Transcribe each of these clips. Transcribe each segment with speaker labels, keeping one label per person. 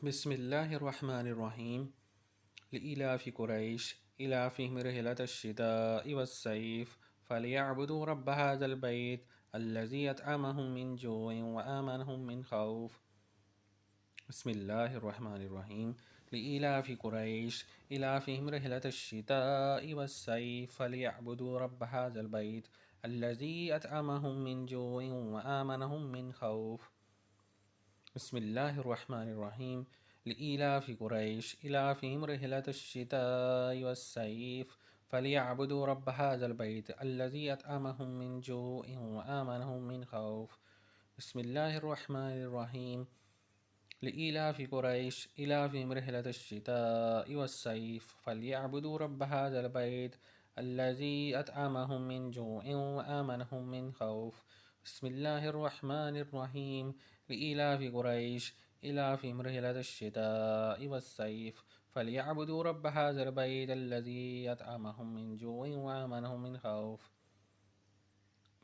Speaker 1: بسم الله الرحمن الرحيم. لإلاف قريش إلافهم رحلة الشتاء والصيف فليعبدوا رب هذا البيت الذي أطعمهم من جوع وآمنهم من خوف. بسم الله الرحمن الرحيم. لإلاف قريش إلافهم رحلة الشتاء والصيف فليعبدوا رب هذا البيت الذي أطعمهم من جوع وآمنهم من خوف. بسم الله الرحمن الرحيم. لإلاف قريش إلافهم رحلة الشتاء والصيف فليعبدوا رب هذا البيت الذي أطعمهم من جوع وآمنهم من خوف. بسم الله الرحمن الرحيم. لإلاف قريش إلافهم رحلة الشتاء والصيف فليعبدوا رب هذا البيت الذي أطعمهم من جوع وآمنهم من خوف. بسم الله الرحمن الرحيم. لإلاف قريش إلافهم رحلة الشتاء والصيف فليعبدوا رب هذا البيت الذي أطعمهم من جوع وآمنهم من خوف.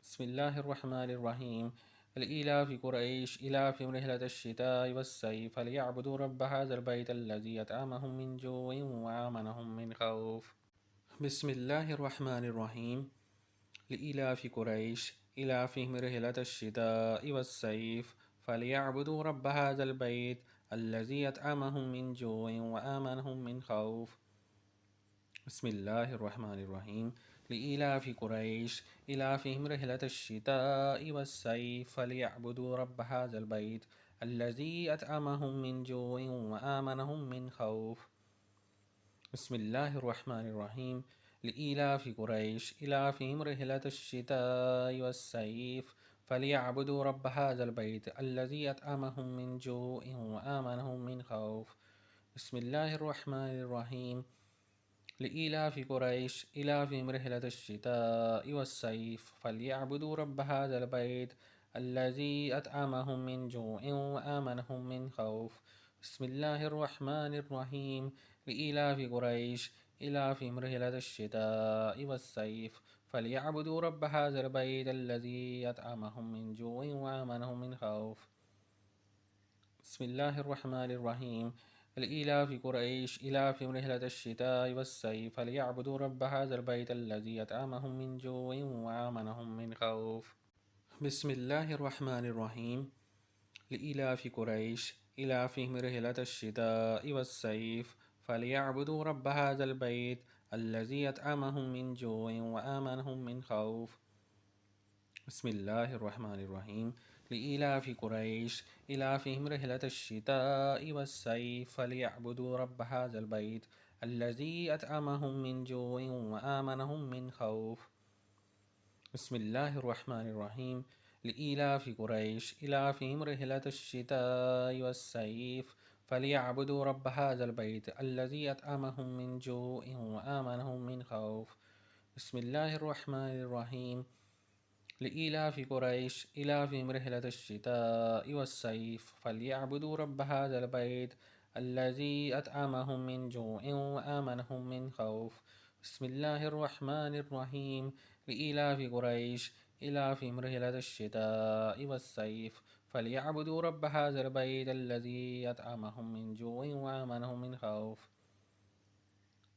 Speaker 1: بسم الله الرحمن الرحيم. لإلاف قريش إلافهم رحلة الشتاء والصيف فليعبدوا رب هذا البيت الذي أطعمهم من جوع وآمنهم من خوف. بسم الله الرحمن الرحيم. لإلاف قريش إلافهم رحلة الشتاء والصيف فليعبدوا رب هذا البيت الذي أطعمهم من جوع وآمنهم من خوف. بسم الله الرحمن الرحيم. لإلاف قريش إلافهم رحلة الشتاء والصيف فليعبدوا رب هذا البيت الذي أطعمهم من جوع وآمنهم من خوف. بسم الله الرحمن الرحيم. لإلاف قريش إلافهم رحلة الشتاء والصيف فليعبدوا رب هذا البيت الذي أطعمهم من جوع وآمنهم من خوف. بسم الله الرحمن الرحيم. لإلاف قريش إلافهم رحلة الشتاء والصيف فليعبدوا رب هذا البيت الذي أطعمهم من جوع وآمنهم من خوف. بسم الله الرحمن الرحيم. لإلاف قريش إلافهم رحلة الشتاء والصيف فليعبدوا رب هذا البيت الذي أطعمهم من جوع وآمنهم من خوف. بسم الله الرحمن الرحيم. لإلاف قريش إلافهم رحلة الشتاء والصيف فليعبدوا رب هذا البيت الذي أطعمهم من جوع وآمنهم من خوف. بسم الله الرحمن الرحيم. لإلاف قريش إلافهم رحلة الشتاء والصيف فليعبدوا رب هذا البيت الذي أطعمهم من جوع وآمنهم من خوف. بسم الله الرحمن الرحيم. لإلاف قريش إلافهم رحلة الشتاء والصيف فليعبدوا رب هذا البيت الذي أطعمهم من جوع وآمنهم من خوف. بسم الله الرحمن الرحيم. لإلاف قريش إلافهم رحلة الشتاء والصيف فليعبدوا رب هذا البيت الذي أطعمهم من جوع وآمنهم من خوف. بسم الله الرحمن الرحيم. لإلاف قريش إلافهم رحلة الشتاء والصيف فليعبدوا رب هذا البيت الذي أطعمهم من جوع وآمنهم من خوف. بسم الله الرحمن الرحيم. لإلاف قريش إلافهم رحلة الشتاء والصيف فليعبدوا رب هذا البيت الذي أطعمهم من جوع وآمنهم من خوف. بسم الله الرحمن الرحيم. لإلاف قريش إلافهم رحلة الشتاء والصيف فليعبدوا رب هذا البيت الذي أطعمهم من جوع وآمنهم من خوف.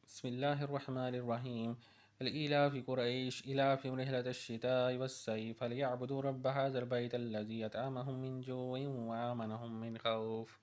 Speaker 1: بسم الله الرحمن الرحيم. لإلاف قريش إلافهم رحلة الشتاء والصيف فليعبدوا رب هذا البيت الذي أطعمهم من جوع وآمنهم من خوف.